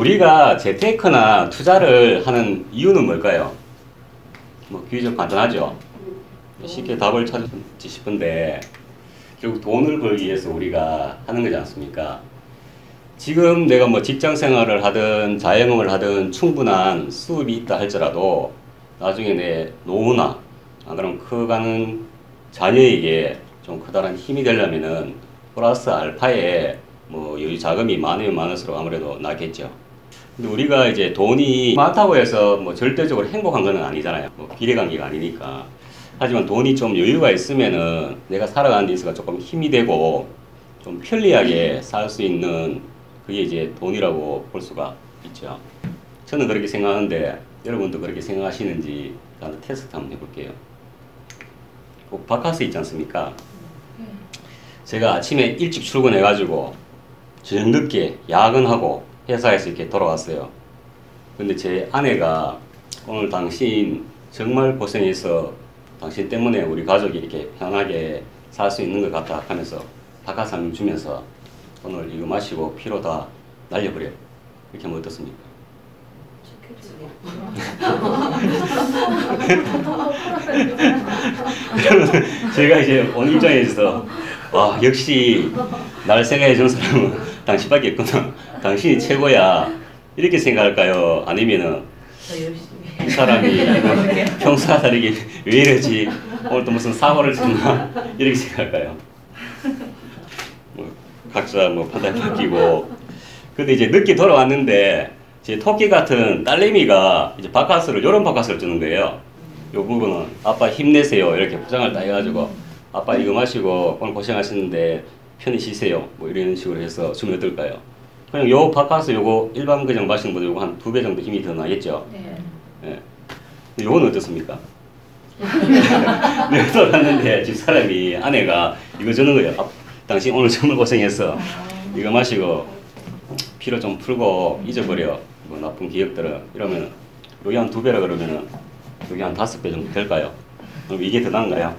우리가 재테크나 투자를 하는 이유는 뭘까요? 뭐 비교적 간단하죠. 쉽게 답을 찾을지 싶은데 결국 돈을 벌기 위해서 우리가 하는 거지 않습니까? 지금 내가 뭐 직장 생활을 하든 자영업을 하든 충분한 수입이 있다 할지라도 나중에 내 노후나 안 그러면 커가는 자녀에게 좀 커다란 힘이 되려면은 플러스 알파에 뭐 여유 자금이 많으면 많을수록 아무래도 낫겠죠. 근데 우리가 이제 돈이 많다고 해서 뭐 절대적으로 행복한 건 아니잖아요. 뭐 비례관계가 아니니까. 하지만 돈이 좀 여유가 있으면은 내가 살아가는 데 있어서 조금 힘이 되고 좀 편리하게 살 수 있는 그게 이제 돈이라고 볼 수가 있죠. 저는 그렇게 생각하는데 여러분도 그렇게 생각하시는지 한번 테스트 한번 해볼게요. 꼭 바카스 있지 않습니까? 제가 아침에 일찍 출근해가지고 저녁 늦게 야근하고 회사에서 이렇게 돌아왔어요. 근데 제 아내가 오늘 당신 정말 고생해서 당신 때문에 우리 가족이 이렇게 편하게 살 수 있는 것 같다 하면서 바카스 한 병 주면서 오늘 이거 마시고 피로 다 날려버려. 이렇게 하면 어떻습니까? 제가 이제 오늘 입장에서 와 역시 날 생각해 준 사람은 당신밖에 없구나. 당신이 최고야. 이렇게 생각할까요? 아니면은 이 사람이 평소와 다르게 왜 이러지? 오늘 또 무슨 사고를 쳤나? 이렇게 생각할까요? 뭐 각자 뭐 판단이 바뀌고. 근데 이제 늦게 돌아왔는데 제 토끼 같은 딸내미가 이제 바카스를 요런 바카스를 주는 거예요. 요 부분은 아빠 힘내세요 이렇게 포장을 딱 해가지고 아빠 이거 마시고 오늘 고생하시는데 편히 쉬세요 뭐 이런 식으로 해서 주면 어떨까요? 그냥 요 바카스 요거 일반 그냥 마시는 분들 요거 한 2배 정도 힘이 더 나겠죠? 네. 네. 요거는 어떻습니까? 내가 돌아왔는데 집 사람이 아내가 이거 주는 거예요. 아, 당신 오늘 정말 고생했어. 이거 마시고 피로 좀 풀고 잊어버려. 뭐 나쁜 기억들은 이러면 여기 한 2배라 그러면은 여기 한 5배 정도 될까요? 그럼 이게 더 나은가요?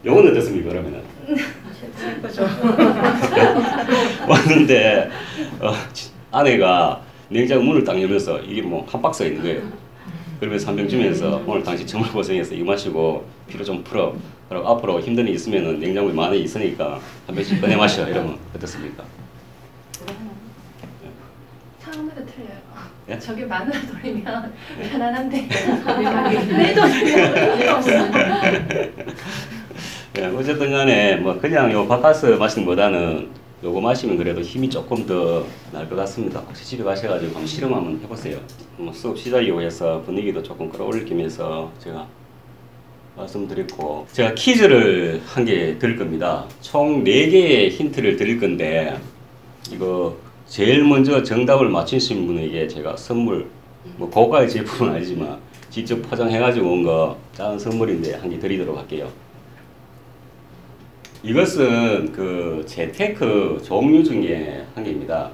요건 어떻습니까 그러면은? 왔는데 아내가 냉장고 문을 딱 열면서 이게 뭐 한 박스가 있는 거예요. 그러면서 한 병 주면서 오늘 당신 정말 고생해서 이거 마시고 피로 좀 풀어. 그리고 앞으로 힘든 일 있으면은 냉장고에 많이 있으니까 한 병씩 꺼내 마셔. 이러면 어떻습니까? 처음에도 틀려요. 예? 저게 마누라 돌리면 편안한데 내 돈이면 예, 어쨌든 간에 뭐 그냥 요 바카스 마시는 것보다는 요거 마시면 그래도 힘이 조금 더 날 것 같습니다. 혹시 집에 가셔가지고 한번 실험 한번 해보세요. 뭐 수업 시작이고 해서 분위기도 조금 끌어올리면서 제가 말씀드렸고 제가 퀴즈를 한 개 드릴 겁니다. 총 4개의 힌트를 드릴 건데 이거 제일 먼저 정답을 맞추신 분에게 제가 선물 뭐 고가의 제품은 아니지만 직접 포장해가지고 온 거 작은 선물인데 한 개 드리도록 할게요. 이것은 그 재테크 종류 중에 한 개입니다.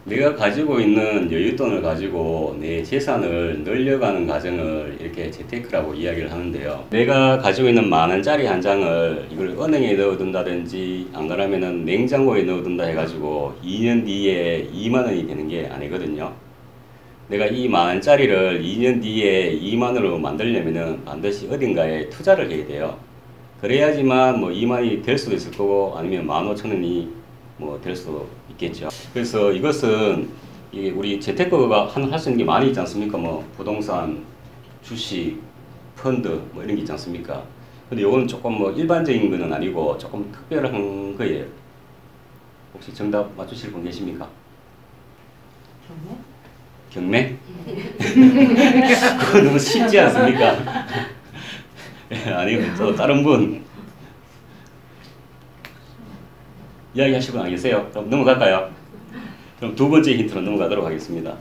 내가 가지고 있는 여윳돈을 가지고 내 재산을 늘려가는 과정을 이렇게 재테크라고 이야기를 하는데요. 내가 가지고 있는 10,000원짜리 한 장을 이걸 은행에 넣어둔다든지 안 그러면은 냉장고에 넣어둔다 해가지고 2년 뒤에 20,000원이 되는 게 아니거든요. 내가 이 10,000원짜리를 2년 뒤에 20,000원으로 만들려면은 반드시 어딘가에 투자를 해야 돼요. 그래야지만 뭐 20,000원이 될 수도 있을 거고 아니면 15,000원이 뭐 될 수도 있겠죠. 그래서 이것은 이게 우리 재테크가 할 수 있는 게 많이 있지 않습니까? 뭐 부동산, 주식, 펀드 뭐 이런 게 있지 않습니까? 근데 이거는 조금 뭐 일반적인 거는 아니고 조금 특별한 거예요. 혹시 정답 맞추실 분 계십니까? 경매? 그거 너무 쉽지 않습니까? 아니면 또 다른 분 이야기 하실 분 안 계세요? 그럼 넘어갈까요? 그럼 두 번째 힌트로 넘어가도록 하겠습니다.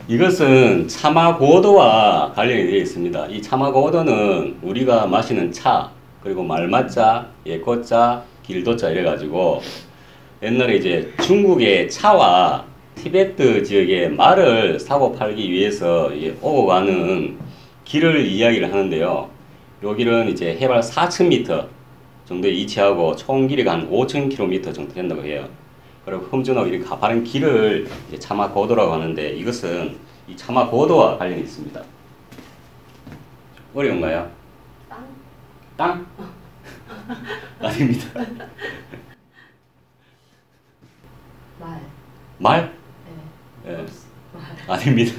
이것은 차마고도와 관련이 되어 있습니다. 이 차마고도는 우리가 마시는 차, 그리고 말마자, 예코자, 길도자 이래가지고 옛날에 이제 중국의 차와 티베트 지역의 말을 사고 팔기 위해서 오고 가는 길을 이야기를 하는데요. 요 길은 이제 해발 4,000m 정도에 위치하고 총 길이가 한 5,000km 정도 된다고 해요. 그리고 험준하고 이렇게 가파른 길을 이제 차마 고도라고 하는데 이것은 이 차마 고도와 관련이 있습니다. 어려운가요? 땅? 땅? 아닙니다. 말. 말? 네. 예. 아닙니다.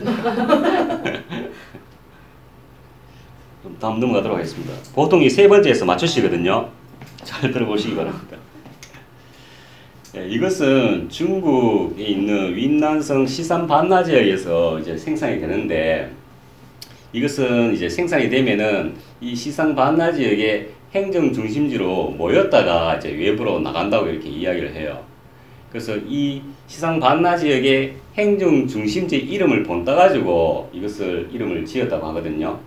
그럼 다음 넘어가도록 하겠습니다. 보통 이 세 번째에서 맞추시거든요. 잘 들어보시기 바랍니다. 예, 이것은 중국에 있는 윈난성 시산 반나지역에서 이제 생산이 되는데 이것은 이제 생산이 되면은 이 시산 반나지역의 행정 중심지로 모였다가 이제 외부로 나간다고 이렇게 이야기를 해요. 그래서 이 시상 반나 지역의 행정 중심지 이름을 본따 가지고 이것을 이름을 지었다고 하거든요.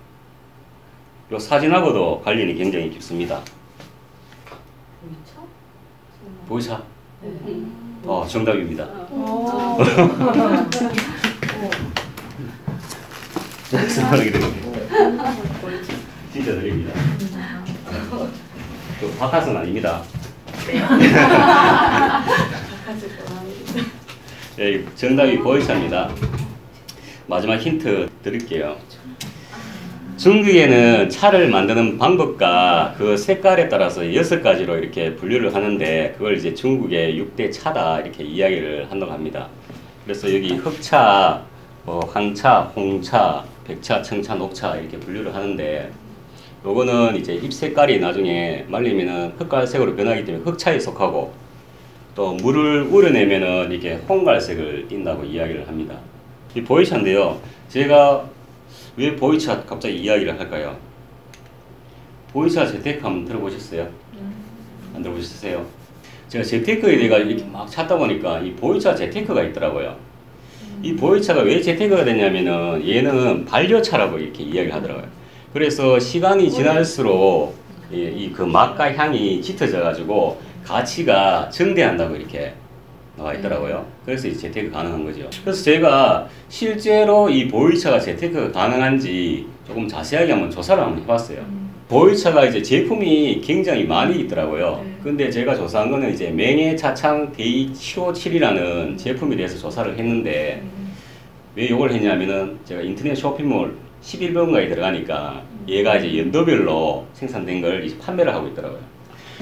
이 사진하고도 관련이 굉장히 깊습니다. 보이차? 네. 정답입니다. 진짜 드립니다. 바깥은 아닙니다. 네, 정답이 보이차입니다. 마지막 힌트 드릴게요. 중국에는 차를 만드는 방법과 그 색깔에 따라서 6가지로 이렇게 분류를 하는데 그걸 이제 중국의 6대 차다 이렇게 이야기를 한다고 합니다. 그래서 여기 흑차, 황차, 홍차, 백차, 청차, 녹차 이렇게 분류를 하는데 요거는 이제 잎 색깔이 나중에 말리면은 흑갈색으로 변하기 때문에 흑차에 속하고 또 물을 우려내면은 이렇게 홍갈색을 띈다고 이야기를 합니다. 이 보이차인데요. 제가 왜 보이차 갑자기 이야기를 할까요? 보이차 재테크 한번 들어보셨어요? 안 들어보셨어요? 제가 재테크에 대해 이렇게 막 찾다 보니까 이 보이차 재테크가 있더라고요. 이 보이차가 왜 재테크가 됐냐면은 얘는 반려차라고 이렇게 이야기를 하더라고요. 그래서 시간이 지날수록 그 맛과 향이 짙어져 가지고 가치가 증대한다고 이렇게 나와 있더라고요. 그래서 이제 재테크 가능한 거죠. 그래서 제가 실제로 이 보이차가 재테크가 가능한지 조금 자세하게 한번 조사를 한번 해봤어요. 보이차가 이제 제품이 굉장히 많이 있더라고요. 근데 제가 조사한 거는 이제 맹해차창 데이 757이라는 제품에 대해서 조사를 했는데 왜 이걸 했냐면은 제가 인터넷 쇼핑몰 11번가에 들어가니까 얘가 이제 연도별로 생산된 걸 이제 판매를 하고 있더라고요.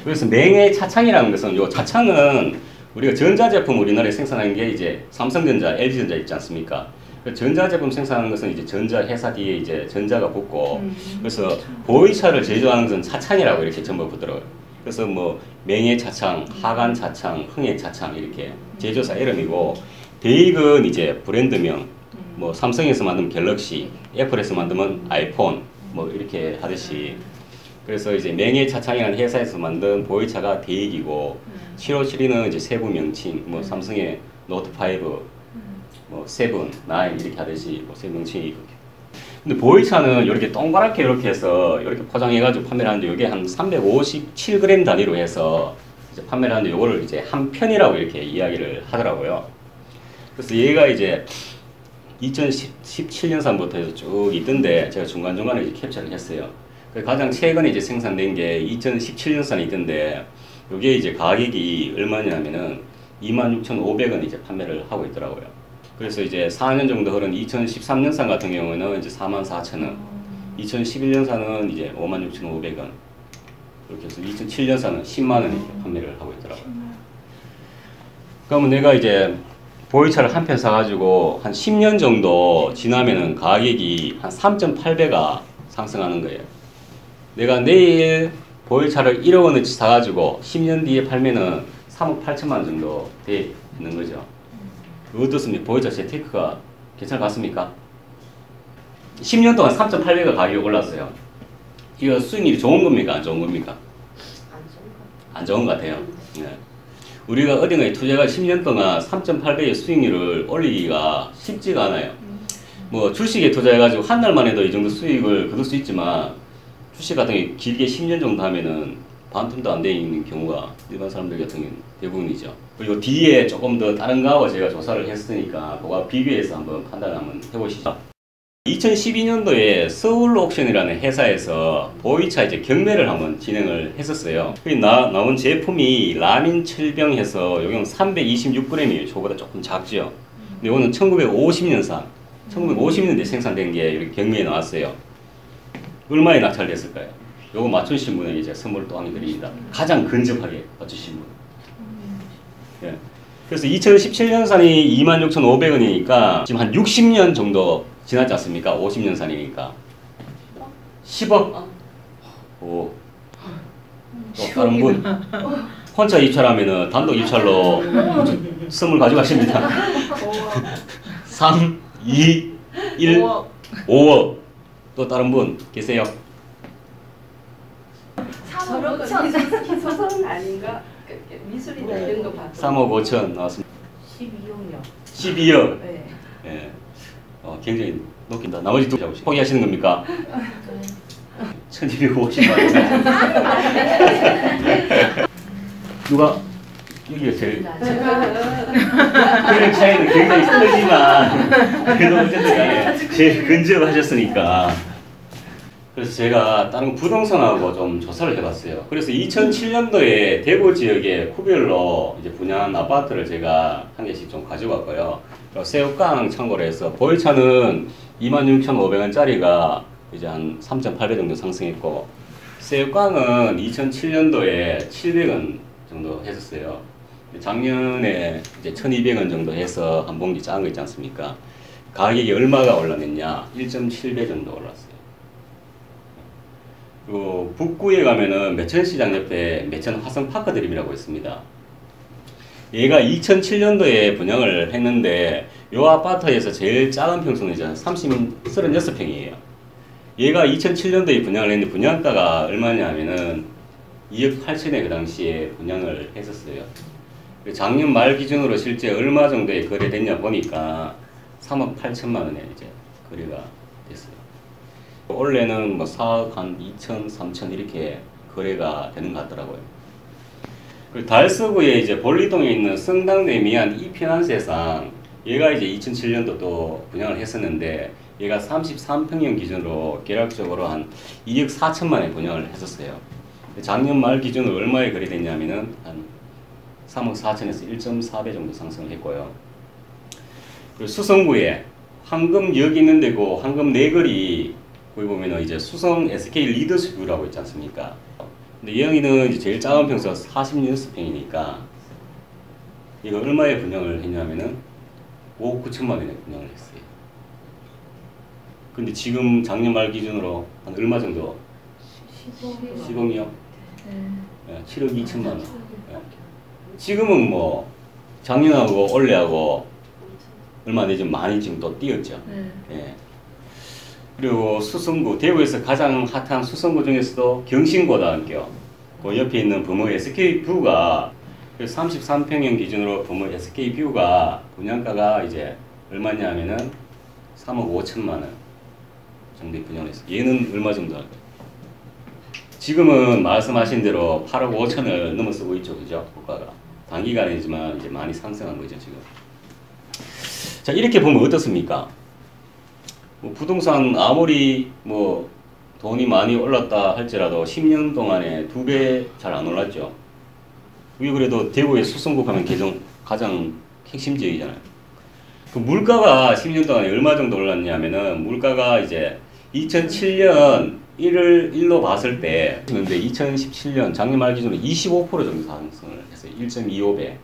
그래서 맹해차창이라는 것은 요 차창은 우리가 전자제품 우리나라에 생산하는 게 이제 삼성전자, LG전자 있지 않습니까? 전자제품 생산하는 것은 이제 전자 회사 뒤에 이제 전자가 붙고 그래서 보이차를 제조하는 것은 차창이라고 이렇게 전부 붙더라고요. 그래서 뭐 맹해차창, 하간차창, 흥해차창 이렇게 제조사 이름이고 대익은 이제 브랜드명 뭐 삼성에서 만든 갤럭시, 애플에서 만들면 아이폰 뭐 이렇게 하듯이 그래서 이제 맹해차창이라는 회사에서 만든 보이차가 대익이고 757은 이제 세부 명칭 뭐 삼성의 노트 5, 뭐 7, 9 이렇게 하듯이 뭐 세 명칭이 이렇게. 근데 보이차는 이렇게 동그랗게 이렇게 해서 이렇게 포장해가지고 판매를 하는데 이게 한 357g 단위로 해서 이제 판매를 하는데 이거를 이제 한 편이라고 이렇게 이야기를 하더라고요. 그래서 얘가 이제 2017년산부터 해서 쭉 있던데 제가 중간중간에 이제 캡처를 했어요. 가장 최근에 이제 생산된 게 2017년산이 있던데 이게 이제 가격이 얼마냐면은 26,500원 이제 판매를 하고 있더라고요. 그래서 이제 4년 정도 흐른 2013년산 같은 경우는 이제 44,000원, 2011년산은 이제 56,500원, 이렇게 해서 2007년산은 10만원 이렇게 판매를 하고 있더라고요. 그러면 내가 이제 보이차를 한 편 사가지고 한 10년 정도 지나면은 가격이 한 3.8배가 상승하는 거예요. 내가 내일 보이차를 1억 원어치 사가지고 10년 뒤에 팔면은 3억 8천만 원 정도 돼 있는 거죠. 어떻습니까? 보이차 재테크가 괜찮을 것 같습니까? 10년 동안 3.8배가 가격이 올랐어요. 이거 수익률이 좋은 겁니까? 안 좋은 겁니까? 안 좋은 것 같아요. 네. 우리가 어딘가에 투자가 10년 동안 3.8배의 수익률을 올리기가 쉽지가 않아요. 뭐 주식에 투자해가지고 한 달 만에도 이 정도 수익을 거둘 수 있지만 주식 같은 게 길게 10년 정도 하면은 반품도 안 돼 있는 경우가 일반 사람들 같은 경우는 대부분이죠. 그리고 뒤에 조금 더 다른 거하고 제가 조사를 했으니까 그거와 비교해서 한번 판단을 한번 해보시죠. 2012년도에 서울 옥션이라는 회사에서 보이차 이제 경매를 한번 진행을 했었어요. 나온 제품이 라민 철병해서 요경 326g이에요. 저보다 조금 작죠. 근데 이거는 1950년산, 1950년대 생산된 게 이렇게 경매에 나왔어요. 얼마에 낙찰됐을까요? 요거 맞추신 분에게 이제 선물 또 하나 드립니다. 가장 근접하게 맞추신 분. 예. 그래서 2017년산이 26,500원이니까 지금 한 60년 정도 지났지 않습니까? 50년산이니까 10억? 오. 또 다른 분 혼자 입찰하면은 단독 입찰로 선물 가져가십니다. 3, 2, 1, 5억. 또 다른 분 계세요? 3억 5천 소설 아닌가? 미술이나 이런 거 봐도 3억 5천 나왔습니다. 12억이요. 12억. 네. 예. 굉장히 높긴다. 나머지 두 포기하시는 겁니까? 1250만 원. 누가 여기가 제일 그런 차이는 굉장히 크지만 그래도 어쨌든 간에 제일 근접하셨으니까. 그래서 제가 다른 부동산하고 좀 조사를 해봤어요. 그래서 2007년도에 대구 지역에 구별로 이제 분양한 아파트를 제가 한 개씩 좀 가져왔고요. 새우깡 참고로 해서 보이차는 26,500원짜리가 이제 한 3,800 정도 상승했고, 새우깡은 2007년도에 700원 정도 했었어요. 작년에 이제 1,200원 정도 해서 한 봉지 작은 거 있지 않습니까? 가격이 얼마가 올랐느냐? 1.7배 정도 올랐어요. 그 북구에 가면은 매천시장 옆에 매천 화성파크드림이라고 있습니다. 얘가 2007년도에 분양을 했는데 이 아파트에서 제일 작은 평수는 이제 36평이에요. 얘가 2007년도에 분양을 했는데 분양가가 얼마냐면은 2억 8천에 그 당시에 분양을 했었어요. 작년 말 기준으로 실제 얼마 정도에 거래됐냐 보니까 3억 8천만 원에 이제 거래가 됐어요. 원래는 뭐 4억 한 2천, 3천 이렇게 거래가 되는 것 같더라고요. 그 달서구에 이제 볼리동에 있는 성당내 미안 이편한세상, 얘가 이제 2007년도 또 분양을 했었는데 얘가 33평형 기준으로 계략적으로 한 2억 4천만에 분양을 했었어요. 작년 말 기준으로 얼마에 거래됐냐면은 한 3억 4천에서 1.4배 정도 상승을 했고요. 그리고 수성구에 황금역 있는 데고 황금 내거리 거기 보면은 이제 수성 SK 리더스뷰라고 있지 않습니까? 근데 여기는 이제 제일 작은 평수가 46평이니까 이거 얼마에 분양을 했냐면은 5억 9천만 원에 분양을 했어요. 근데 지금 작년 말 기준으로 한 얼마 정도? 10억이요? 네. 7억 2천만 원. 네. 지금은 뭐 작년하고 올해하고 얼마 내지 많이 지금 또 뛰었죠. 네. 그리고 수성구, 대구에서 가장 핫한 수성구 중에서도 경신고등학교, 그 옆에 있는 범어 SK뷰가 33평형 기준으로 범어 SK뷰가 분양가가 이제 얼마냐면은 3억 5천만 원 정도에 분양을 했어요. 얘는 얼마 정도 할까요? 지금은 말씀하신 대로 8억 5천을 넘어서고 있죠, 그죠? 고가가 단기간이지만 이제 많이 상승한 거죠, 지금. 자, 이렇게 보면 어떻습니까? 뭐 부동산 아무리 뭐 돈이 많이 올랐다 할지라도 10년 동안에 2배 잘 안 올랐죠. 왜 그래도 대구의 수성구 가면 가장 핵심 지역이잖아요. 그 물가가 10년 동안에 얼마 정도 올랐냐면은 물가가 이제 2007년 1로 봤을 때 근데 2017년 작년 말 기준으로 25% 정도 상승을 했어요. 1.25배.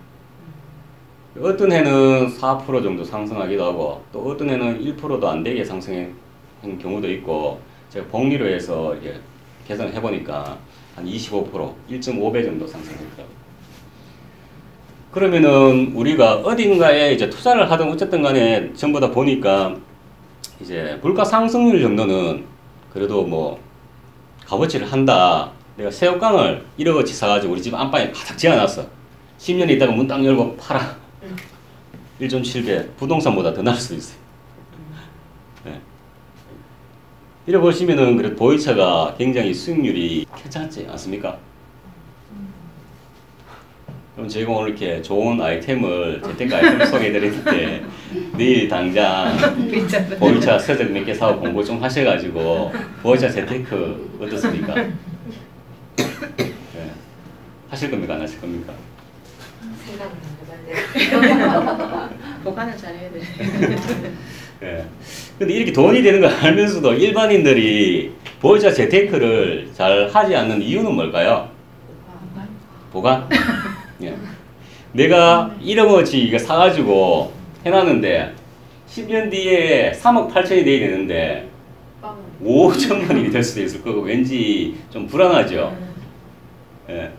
어떤 해는 4% 정도 상승하기도 하고 또 어떤 해는 1%도 안 되게 상승한 경우도 있고 제가 복리로 해서 이제 계산을 해보니까 한 25%, 1.5배 정도 상승했더라고요. 그러면은 우리가 어딘가에 이제 투자를 하든 어쨌든 간에 전부 다 보니까 이제 물가 상승률 정도는 그래도 뭐 값어치를 한다. 내가 새우깡을 1억어치 사가지고 우리 집 안방에 가득 지어놨어. 10년 있다가 문 딱 열고 팔아. 1.7배 부동산보다 더 나을 수도 있어요. 네. 이래 보시면은 그래도 보이차가 굉장히 수익률이 괜찮지 않습니까? 그럼 제가 오늘 이렇게 좋은 아이템을 재테크 아이템을 소개해드렸는데 내일 당장 보이차 서적 몇 개 사고 공부 좀 하셔가지고 보이차 재테크 어떻습니까? 네. 하실 겁니까? 안 하실 겁니까? 생각은 안 해봤는데. 보관을 잘해야 돼. 예. 근데 이렇게 돈이 되는 걸 알면서도 일반인들이 보이차 재테크를 잘 하지 않는 이유는 뭘까요? 보관? 예. 내가 1억어치 이거 사가지고 해놨는데 10년 뒤에 3억 8천이 돼야 되는데 5천만 원이 될 수도 있을 거고 왠지 좀 불안하죠. 예.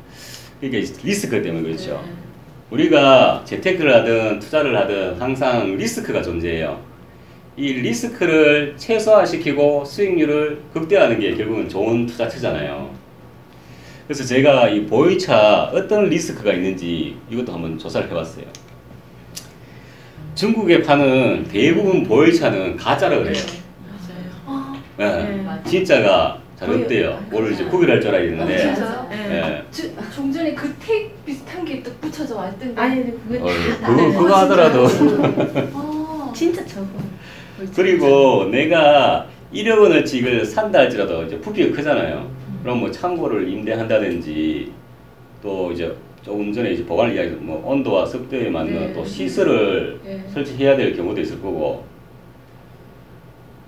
그러니까 리스크 때문에 그렇죠. 우리가 재테크를 하든 투자를 하든 항상 리스크가 존재해요. 이 리스크를 최소화시키고 수익률을 극대화하는 게 결국은 좋은 투자처잖아요. 그래서 제가 이 보이차 어떤 리스크가 있는지 이것도 한번 조사를 해봤어요. 중국에 파는 대부분 보이차는 가짜라 그래요. 맞아요. 네. 진짜가 잘 없대요. 뭐를 이제 구별할 줄 알아야 되는데. 진짜요? 네. 좀 전에 그 테이프 비슷한 게 또 붙여져 왔던데. 아니 근데 그거 다 그거 하더라도. 진짜 적어. 그리고 내가 1억 원어치 이걸 산다 할지라도 이제 부피가 크잖아요. 그럼 뭐 창고를 임대한다든지 또 이제 조금 전에 이제 보관 이야기 뭐 온도와 습도에 맞는 또 시설을 설치해야 될 경우도 있을 거고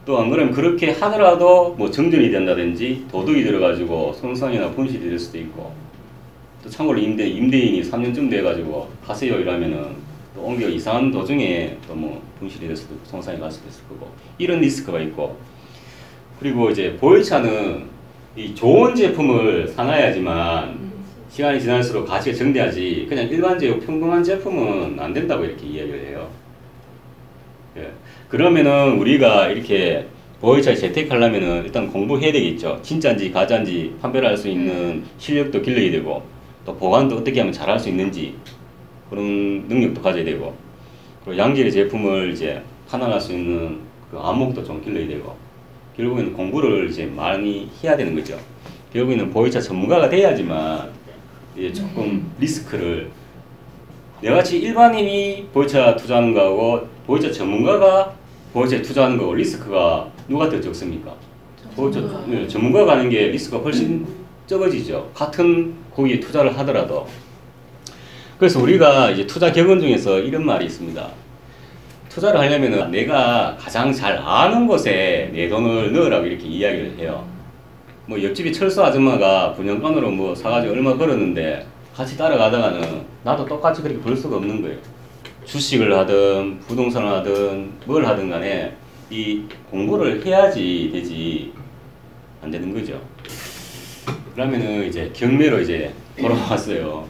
또 안 그러면 그렇게 하더라도 뭐 정전이 된다든지 도둑이 들어가지고 손상이나 분실이 될 수도 있고 또 창고를 임대인이 3년쯤 돼가지고 가세요 이러면은 또 옮겨 이상한 도중에 또 뭐 분실이 될 수도 있고 손상이 갈 수도 있을 거고 이런 리스크가 있고 그리고 이제 보이차는 이 좋은 제품을 사놔야지만 시간이 지날수록 가치가 증대하지 그냥 일반적이고 평범한 제품은 안 된다고 이렇게 이야기를 해요. 예. 그러면은 우리가 이렇게 보이차에 재테크하려면은 일단 공부해야 되겠죠. 진짜인지 가짜인지 판별할 수 있는 실력도 길러야 되고 또 보관도 어떻게 하면 잘할 수 있는지 그런 능력도 가져야 되고 그리고 양질의 제품을 이제 판단할 수 있는 그 안목도 좀 길러야 되고 결국에는 공부를 이제 많이 해야 되는 거죠. 결국에는 보이차 전문가가 돼야지만 이제 조금 리스크를 내같이 일반인이 보이차 투자하는 거하고 보이차 전문가가 보이차에 투자하는 거하고 리스크가 누가 더 적습니까? 보이차 전문가가 하는 게 리스크가 훨씬 적어지죠. 같은 거기에 투자를 하더라도. 그래서 우리가 이제 투자 격언 중에서 이런 말이 있습니다. 투자를 하려면은 내가 가장 잘 아는 곳에 내 돈을 넣으라고 이렇게 이야기를 해요. 뭐 옆집이 철수 아줌마가 분양권으로 뭐 사가지고 얼마 걸었는데 같이 따라가다가는 나도 똑같이 그렇게 벌 수가 없는 거예요. 주식을 하든 부동산을 하든 뭘 하든 간에 이 공부를 해야지 되지 안 되는 거죠. 그러면은 이제 경매로 이제 돌아왔어요.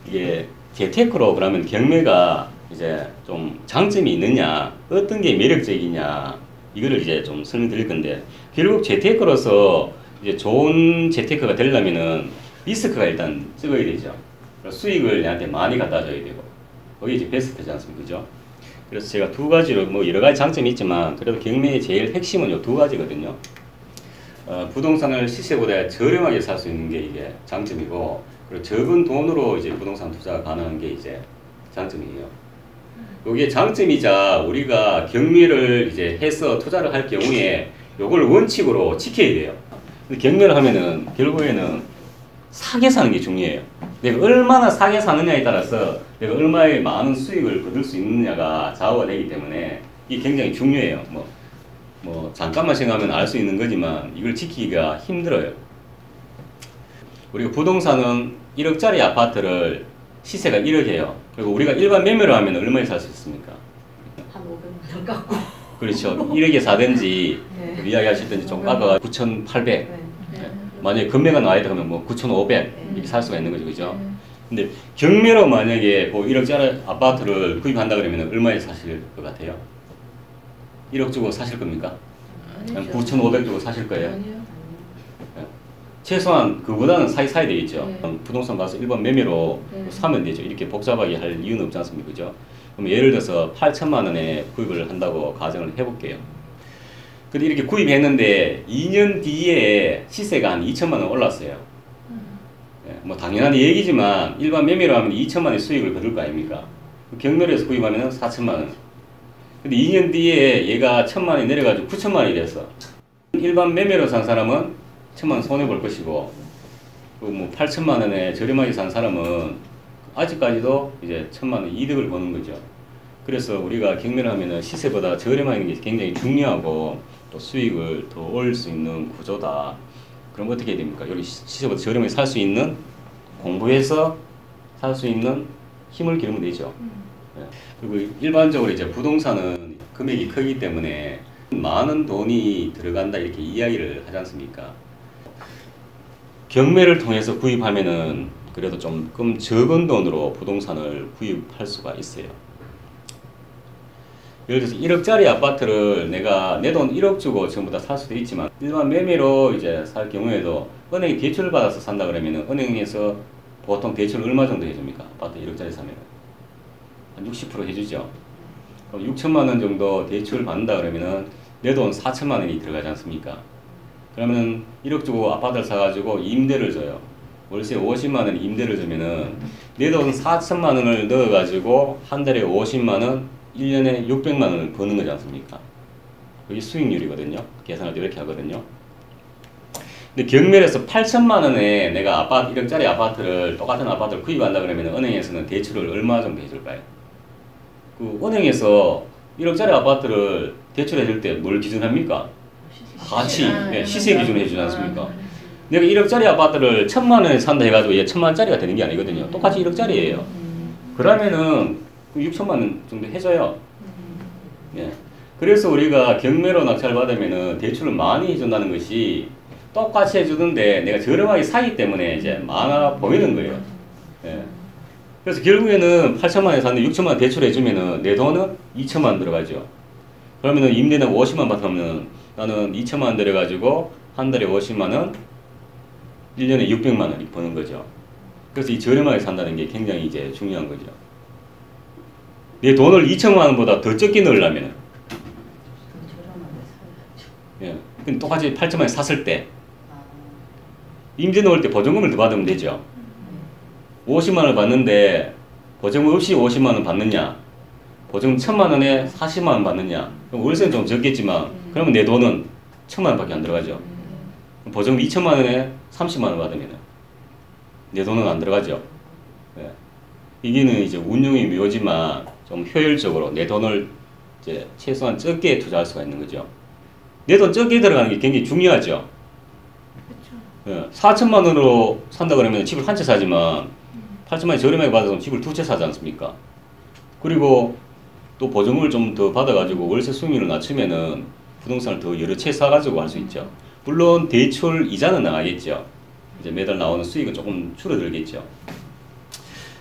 이게 재테크로 그러면 경매가 이제 좀 장점이 있느냐, 어떤 게 매력적이냐, 이거를 이제 좀 설명드릴 건데, 결국 재테크로서 이제 좋은 재테크가 되려면은 리스크가 일단 적어야 되죠. 수익을 얘한테 많이 갖다 줘야 되고, 거기 이제 베스트지 않습니까? 그죠? 그래서 제가 두 가지로 뭐 여러 가지 장점이 있지만, 그래도 경매의 제일 핵심은 요 두 가지거든요. 부동산을 시세보다 저렴하게 살 수 있는 게 이게 장점이고, 그리고 적은 돈으로 이제 부동산 투자가 가능한 게 이제 장점이에요. 이게 장점이자 우리가 경매를 이제 해서 투자를 할 경우에 요걸 원칙으로 지켜야 돼요. 근데 경매를 하면은 결국에는 사게 사는 게 중요해요. 내가 얼마나 사게 사느냐에 따라서 내가 얼마의 많은 수익을 거둘 수 있느냐가 좌우가 되기 때문에 이게 굉장히 중요해요. 뭐 잠깐만 생각하면 알 수 있는 거지만 이걸 지키기가 힘들어요. 우리가 부동산은 1억짜리 아파트를 시세가 1억이에요. 그리고 우리가 일반 매매로 하면 얼마에 살 수 있습니까? 한 500만 원 깎고. 그렇죠. 1억에 사든지 이야기 하시든지 좀 깎아가 9,800. 만약에 금매가 나와 있다 그러면 뭐 9,500 이렇게 살 수가 있는 거죠. 그죠? 근데 경매로 만약에 그 1억짜리 아파트를 구입한다 그러면 얼마에 사실 것 같아요? 1억 주고 사실 겁니까? 아니죠. 9,500 주고 사실 거예요? 아니요. 최소한 그보다는 사야 되겠죠. 부동산 가서 일반 매매로 네. 사면 되죠. 이렇게 복잡하게 할 이유는 없지 않습니까? 그죠? 그럼 예를 들어서 8천만 원에 구입을 한다고 가정을 해볼게요. 근데 이렇게 구입했는데 2년 뒤에 시세가 한 2천만 원 올랐어요. 뭐 당연한 얘기지만 일반 매매로 하면 2천만 원의 수익을 거둘 거 아닙니까? 경매로에서 구입하면 4천만 원. 근데 2년 뒤에 얘가 1천만 원이 내려가지고 9천만 원이 됐어. 일반 매매로 산 사람은 1천만 원 손해 볼 것이고, 뭐 8천만 원에 저렴하게 산 사람은 아직까지도 이제 1천만 원 이득을 보는 거죠. 그래서 우리가 경매를 하면은 시세보다 저렴하는 게 굉장히 중요하고 또 수익을 더 올릴 수 있는 구조다. 그럼 어떻게 해야 됩니까? 여기 시세보다 저렴하게 살 수 있는, 공부해서 살 수 있는 힘을 기르면 되죠. 네. 그리고 일반적으로 이제 부동산은 금액이 크기 때문에 많은 돈이 들어간다 이렇게 이야기를 하지 않습니까? 경매를 통해서 구입하면은 그래도 조금 적은 돈으로 부동산을 구입할 수가 있어요. 예를 들어서 1억짜리 아파트를 내가 내 돈 1억 주고 전부 다 살 수도 있지만 일반 매매로 이제 살 경우에도 은행이 대출을 받아서 산다 그러면은 은행에서 보통 대출 얼마 정도 해줍니까? 아파트 1억짜리 사면 한 60% 해주죠. 그럼 6천만 원 정도 대출 받는다 그러면은 내 돈 4천만 원이 들어가지 않습니까? 그러면은 1억 주고 아파트를 사가지고 임대를 줘요. 월세 50만 원 임대를 주면은 내 돈 4천만 원을 넣어가지고 한 달에 50만 원, 1년에 600만 원을 버는 거지 않습니까? 그게 수익률이거든요. 계산할 때 이렇게 하거든요. 근데 경매에서 8천만 원에 내가 1억짜리 아파트를, 똑같은 아파트를 구입한다 그러면 은행에서는 대출을 얼마 정도 해줄까요? 그 은행에서 1억짜리 아파트를 대출해 줄 때 뭘 기준합니까? 가치, 시세 기준을 해주지 않습니까? 내가 1억짜리 아파트를 1천만 원에 산다 해가지고 얘 1천만 원짜리가 되는 게 아니거든요. 똑같이 1억짜리예요. 그러면은 6천만 원 정도 해줘요. 예. 그래서 우리가 경매로 낙찰 받으면은 대출을 많이 해준다는 것이 똑같이 해주는데 내가 저렴하게 사기 때문에 이제 많아 보이는 거예요. 예. 그래서 결국에는 8천만 원에 샀는데 6천만 원 대출해주면은 내 돈은 2천만 원 들어가죠. 그러면은 임대는 50만 원 받으면 나는 2천만 원 들여가지고 한 달에 50만 원, 1년에 600만 원이 버는 거죠. 그래서 이 저렴하게 산다는 게 굉장히 이제 중요한 거죠. 내 돈을 2천만 원보다 더 적게 넣으려면 예. 근데 똑같이 8천만 원에 샀을 때 임대 넣을 때 보증금을 더 받으면 되죠. 50만 원을 받는데 보증금 없이 50만 원 받느냐, 보증금 1천만 원에 40만 원 받느냐, 그럼 월세는 좀 적겠지만 그러면 내 돈은 1천만 원밖에 안 들어가죠. 보증금 2천만 원에 30만 원 받으면 내 돈은 안 들어가죠. 예. 이게는 이제 운용의 묘지만 좀 효율적으로 내 돈을 이제 최소한 적게 투자할 수가 있는 거죠. 내 돈 적게 들어가는 게 굉장히 중요하죠. 예. 4천만 원으로 산다 그러면 집을 한 채 사지만 8천만 원 저렴하게 받아서 집을 두 채 사지 않습니까? 그리고 또 보증금을 좀 더 받아가지고 월세 수익률을 낮추면은 부동산을 더 여러 채 사가지고 할 수 있죠. 물론 대출 이자는 나가겠죠. 이제 매달 나오는 수익은 조금 줄어들겠죠.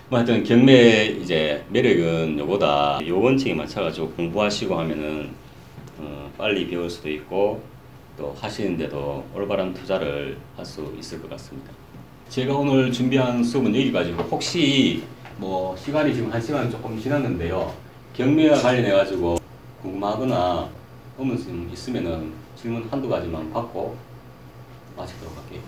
뭐 하여튼 경매 이제 매력은 요거다. 요 원칙에 맞춰가지고 공부하시고 하면은 빨리 배울 수도 있고 또 하시는데도 올바른 투자를 할 수 있을 것 같습니다. 제가 오늘 준비한 수업은 여기까지고 혹시 뭐 시간이 지금 1시간 조금 지났는데요. 경매와 관련해가지고 궁금하거나 의문점 있으면은 질문 한두 가지만 받고 마치도록 할게요.